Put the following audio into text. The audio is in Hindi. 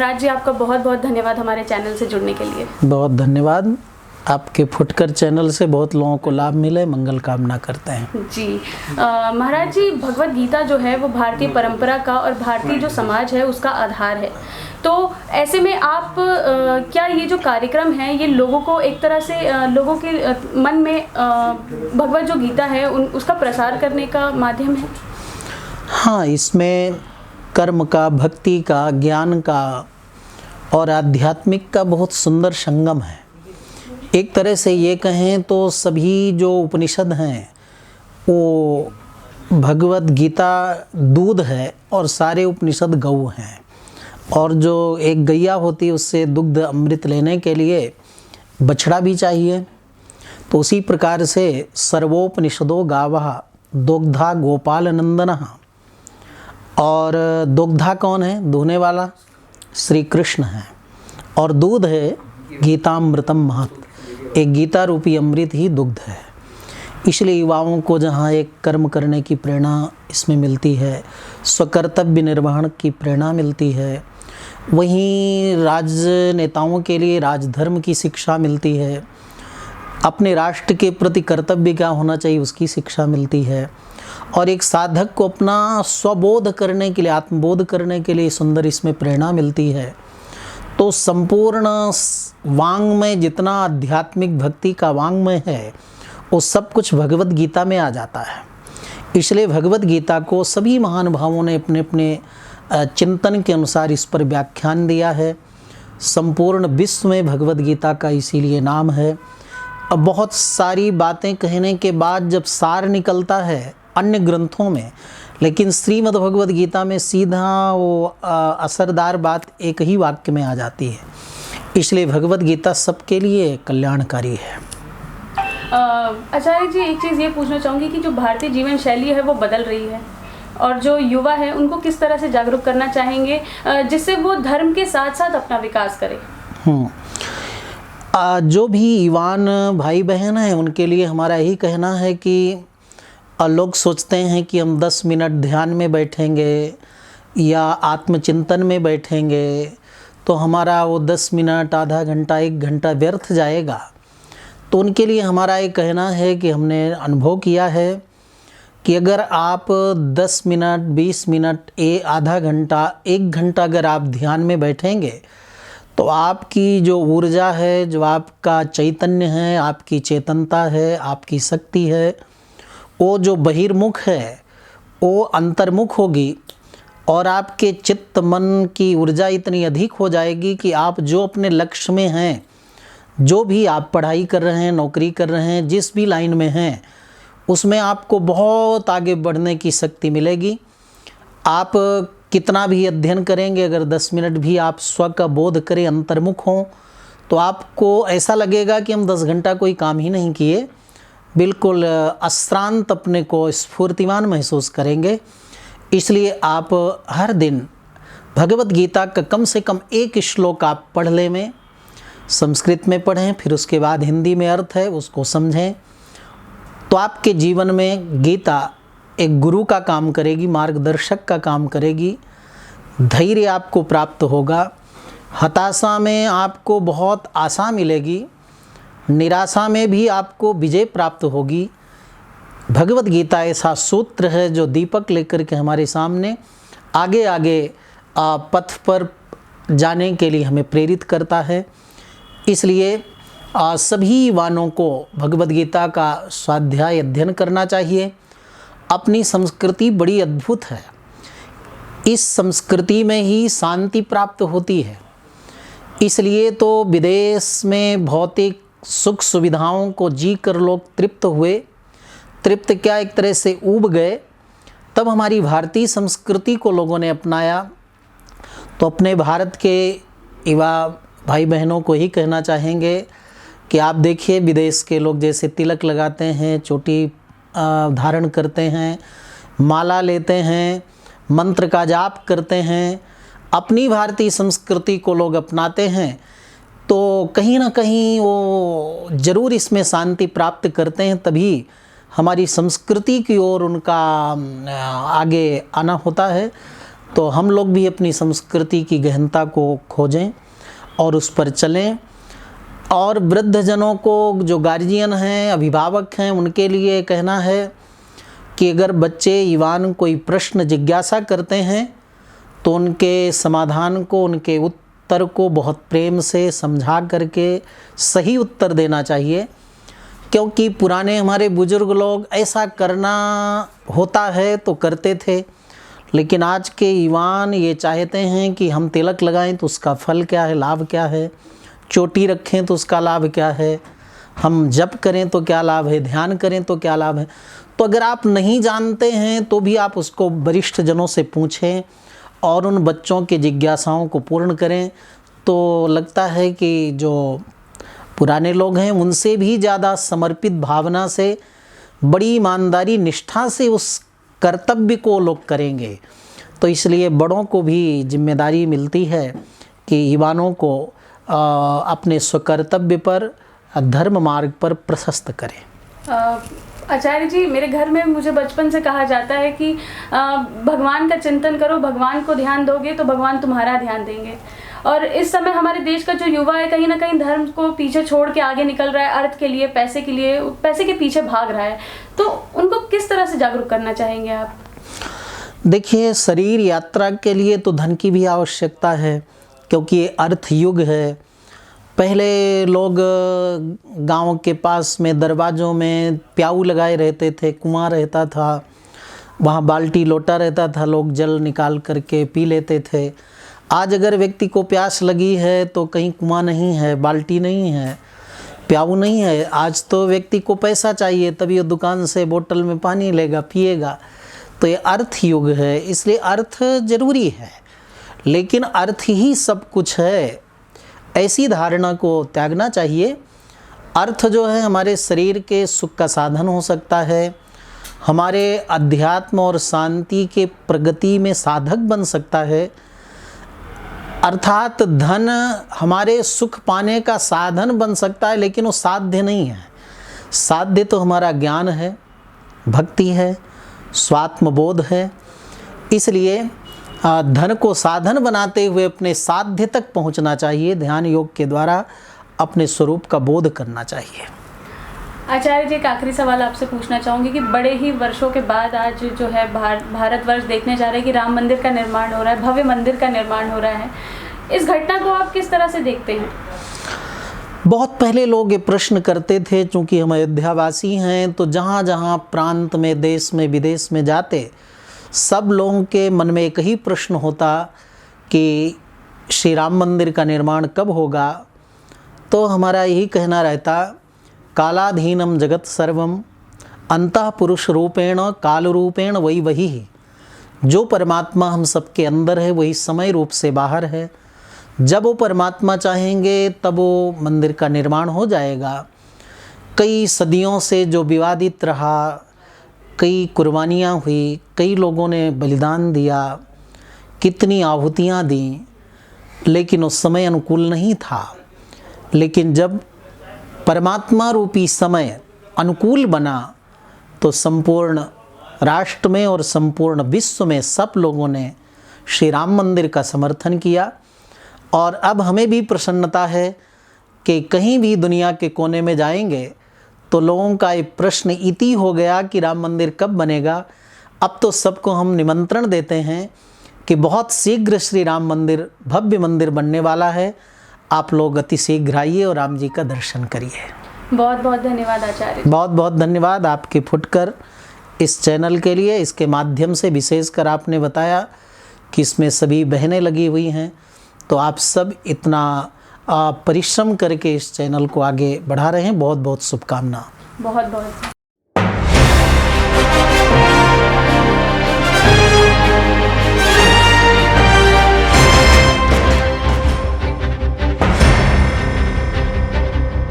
महाराज जी, आपका बहुत बहुत धन्यवाद हमारे चैनल से जुड़ने के लिए। बहुत धन्यवाद। आपके फुटकर चैनल से बहुत लोगों को लाभ मिले, मंगल कामना करते हैं जी। महाराज जी, भगवत गीता जो है वो भारतीय परंपरा का और भारतीय जो समाज है उसका आधार है। तो ऐसे में आप क्या ये जो कार्यक्रम है ये लोगों को एक तरह से लोगों के मन में भगवत जो गीता है उसका प्रसार करने का माध्यम है? हाँ, इसमें कर्म का, भक्ति का, ज्ञान का और आध्यात्मिक का बहुत सुंदर संगम है। एक तरह से ये कहें तो सभी जो उपनिषद हैं वो भगवत गीता दूध है और सारे उपनिषद गऊ हैं। और जो एक गैया होती है उससे दुग्ध अमृत लेने के लिए बछड़ा भी चाहिए। तो उसी प्रकार से सर्वोपनिषदो गावः दुग्धा गोपाल नंदनः। और दुग्धा कौन है? दुहने वाला श्री कृष्ण है। और दूध है गीतामृतम महत्। एक गीता रूपी अमृत ही दुग्ध है। इसलिए युवाओं को जहाँ एक कर्म करने की प्रेरणा इसमें मिलती है, स्वकर्तव्य निर्वहन की प्रेरणा मिलती है, वहीं राजनेताओं के लिए राजधर्म की शिक्षा मिलती है, अपने राष्ट्र के प्रति कर्तव्य क्या होना चाहिए उसकी शिक्षा मिलती है, और एक साधक को अपना स्वबोध करने के लिए, आत्मबोध करने के लिए सुंदर इसमें प्रेरणा मिलती है। तो संपूर्ण वांग्मय जितना आध्यात्मिक भक्ति का वांग्मय है वो सब कुछ भगवत गीता में आ जाता है। इसलिए भगवत गीता को सभी महानुभावों ने अपने अपने चिंतन के अनुसार इस पर व्याख्यान दिया है। संपूर्ण विश्व में भगवत गीता का इसीलिए नाम है। अब बहुत सारी बातें कहने के बाद जब सार निकलता है अन्य ग्रंथों में, लेकिन श्रीमद् भगवद गीता में सीधा वो असरदार बात एक ही वाक्य में आ जाती है। इसलिए भगवद गीता सबके लिए कल्याणकारी है। आचार्य जी, एक चीज़ ये पूछना चाहूँगी कि जो भारतीय जीवन शैली है वो बदल रही है और जो युवा है उनको किस तरह से जागरूक करना चाहेंगे जिससे वो धर्म के साथ साथ अपना विकास करें? जो भी युवान भाई बहन हैं उनके लिए हमारा यही कहना है कि लोग सोचते हैं कि हम 10 मिनट ध्यान में बैठेंगे या आत्मचिंतन में बैठेंगे तो हमारा वो 10 मिनट, आधा घंटा, 1 घंटा व्यर्थ जाएगा। तो उनके लिए हमारा ये कहना है कि हमने अनुभव किया है कि अगर आप 10 मिनट, 20 मिनट, आधा घंटा, 1 घंटा अगर आप ध्यान में बैठेंगे तो आपकी जो ऊर्जा है, जो आपका चैतन्य है, आपकी चेतनता है, आपकी शक्ति है, वो जो बहिर्मुख है वो अंतर्मुख होगी और आपके चित्त मन की ऊर्जा इतनी अधिक हो जाएगी कि आप जो अपने लक्ष्य में हैं, जो भी आप पढ़ाई कर रहे हैं, नौकरी कर रहे हैं, जिस भी लाइन में हैं, उसमें आपको बहुत आगे बढ़ने की शक्ति मिलेगी। आप कितना भी अध्ययन करेंगे, अगर 10 मिनट भी आप स्व का बोध करें, अंतर्मुख हों, तो आपको ऐसा लगेगा कि हम 10 घंटा कोई काम ही नहीं किए। बिल्कुल अश्रांत अपने को स्फूर्तिमान महसूस करेंगे। इसलिए आप हर दिन भगवत गीता का कम से कम 1 श्लोक आप पढ़ लें में, संस्कृत में पढ़ें, फिर उसके बाद हिंदी में अर्थ है उसको समझें। तो आपके जीवन में गीता एक गुरु का काम करेगी, मार्गदर्शक का काम करेगी। धैर्य आपको प्राप्त होगा, हताशा में आपको बहुत आशा मिलेगी, निराशा में भी आपको विजय प्राप्त होगी। भगवत गीता ऐसा सूत्र है जो दीपक लेकर के हमारे सामने आगे आगे पथ पर जाने के लिए हमें प्रेरित करता है। इसलिए सभी युवाओं को भगवत गीता का स्वाध्याय अध्ययन करना चाहिए। अपनी संस्कृति बड़ी अद्भुत है, इस संस्कृति में ही शांति प्राप्त होती है। इसलिए तो विदेश में भौतिक सुख सुविधाओं को जी कर लोग तृप्त हुए, तृप्त क्या एक तरह से ऊब गए। तब हमारी भारतीय संस्कृति को लोगों ने अपनाया। तो अपने भारत के युवा भाई बहनों को ही कहना चाहेंगे कि आप देखिए विदेश के लोग जैसे तिलक लगाते हैं, चोटी धारण करते हैं, माला लेते हैं, मंत्र का जाप करते हैं, अपनी भारतीय संस्कृति को लोग अपनाते हैं। तो कहीं ना कहीं वो ज़रूर इसमें शांति प्राप्त करते हैं, तभी हमारी संस्कृति की ओर उनका आगे आना होता है। तो हम लोग भी अपनी संस्कृति की गहनता को खोजें और उस पर चलें। और वृद्धजनों को, जो गार्जियन हैं, अभिभावक हैं, उनके लिए कहना है कि अगर बच्चे युवान कोई प्रश्न जिज्ञासा करते हैं तो उनके समाधान को, उनके उत्तर को बहुत प्रेम से समझा करके सही उत्तर देना चाहिए। क्योंकि पुराने हमारे बुजुर्ग लोग ऐसा करना होता है तो करते थे, लेकिन आज के युवान ये चाहते हैं कि हम तिलक लगाएं तो उसका फल क्या है, लाभ क्या है, चोटी रखें तो उसका लाभ क्या है, हम जप करें तो क्या लाभ है, ध्यान करें तो क्या लाभ है। तो अगर आप नहीं जानते हैं तो भी आप उसको वरिष्ठ जनों से पूछें और उन बच्चों की जिज्ञासाओं को पूर्ण करें। तो लगता है कि जो पुराने लोग हैं उनसे भी ज़्यादा समर्पित भावना से, बड़ी ईमानदारी निष्ठा से उस कर्तव्य को लोग करेंगे। तो इसलिए बड़ों को भी जिम्मेदारी मिलती है कि युवानों को अपने स्वकर्तव्य पर, धर्म मार्ग पर प्रशस्त करें। आचार्य जी, मेरे घर में मुझे बचपन से कहा जाता है कि भगवान का चिंतन करो, भगवान को ध्यान दोगे तो भगवान तुम्हारा ध्यान देंगे। और इस समय हमारे देश का जो युवा है कहीं ना कहीं धर्म को पीछे छोड़ के आगे निकल रहा है, अर्थ के लिए, पैसे के लिए, पैसे के पीछे भाग रहा है। तो उनको किस तरह से जागरूक करना चाहेंगे आप? देखिए, शरीर यात्रा के लिए तो धन की भी आवश्यकता है, क्योंकि ये अर्थ युग है। पहले लोग गांव के पास में दरवाज़ों में प्याऊ लगाए रहते थे, कुआं रहता था, वहाँ बाल्टी लोटा रहता था, लोग जल निकाल करके पी लेते थे। आज अगर व्यक्ति को प्यास लगी है तो कहीं कुआं नहीं है, बाल्टी नहीं है, प्याऊ नहीं है। आज तो व्यक्ति को पैसा चाहिए, तभी वो दुकान से बोतल में पानी लेगा, पिएगा। तो ये अर्थ युग है, इसलिए अर्थ जरूरी है, लेकिन अर्थ ही सब कुछ है, ऐसी धारणा को त्यागना चाहिए। अर्थ जो है हमारे शरीर के सुख का साधन हो सकता है, हमारे अध्यात्म और शांति के प्रगति में साधक बन सकता है। अर्थात धन हमारे सुख पाने का साधन बन सकता है, लेकिन वो साध्य नहीं है। साध्य तो हमारा ज्ञान है, भक्ति है, स्वात्मबोध है। इसलिए धन को साधन बनाते हुए अपने साध्य तक पहुंचना चाहिए। ध्यान योग के द्वारा अपने स्वरूप का बोध करना चाहिए। आचार्य जी, एक आखिरी सवाल आपसे पूछना चाहूँगी कि बड़े ही वर्षों के बाद आज जो है भारतवर्ष देखने जा रहे हैं कि राम मंदिर का निर्माण हो रहा है, भव्य मंदिर का निर्माण हो रहा है। इस घटना को आप किस तरह से देखते हैं? बहुत पहले लोग ये प्रश्न करते थे, चूँकि हम अयोध्यावासी हैं तो जहाँ जहाँ प्रांत में, देश में, विदेश में जाते, सब लोगों के मन में एक ही प्रश्न होता कि श्री राम मंदिर का निर्माण कब होगा। तो हमारा यही कहना रहता, कालाधीनम जगत सर्वम अंतः पुरुष रूपेण काल रूपेण वही। जो परमात्मा हम सबके अंदर है वही समय रूप से बाहर है। जब वो परमात्मा चाहेंगे तब वो मंदिर का निर्माण हो जाएगा। कई सदियों से जो विवादित रहा, कई कुर्बानियाँ हुई, कई लोगों ने बलिदान दिया, कितनी आहुतियाँ दी, लेकिन उस समय अनुकूल नहीं था। लेकिन जब परमात्मा रूपी समय अनुकूल बना तो संपूर्ण राष्ट्र में और संपूर्ण विश्व में सब लोगों ने श्री राम मंदिर का समर्थन किया। और अब हमें भी प्रसन्नता है कि कहीं भी दुनिया के कोने में जाएंगे तो लोगों का एक प्रश्न इति हो गया कि राम मंदिर कब बनेगा। अब तो सबको हम निमंत्रण देते हैं कि बहुत शीघ्र श्री राम मंदिर, भव्य मंदिर बनने वाला है। आप लोग अति शीघ्र आइए और राम जी का दर्शन करिए। बहुत बहुत धन्यवाद आचार्य। बहुत बहुत धन्यवाद आपके फुटकर इस चैनल के लिए। इसके माध्यम से विशेषकर आपने बताया कि इसमें सभी बहनें लगी हुई हैं, तो आप सब इतना परिश्रम करके इस चैनल को आगे बढ़ा रहे हैं। बहुत बहुत शुभकामना। बहुत बहुत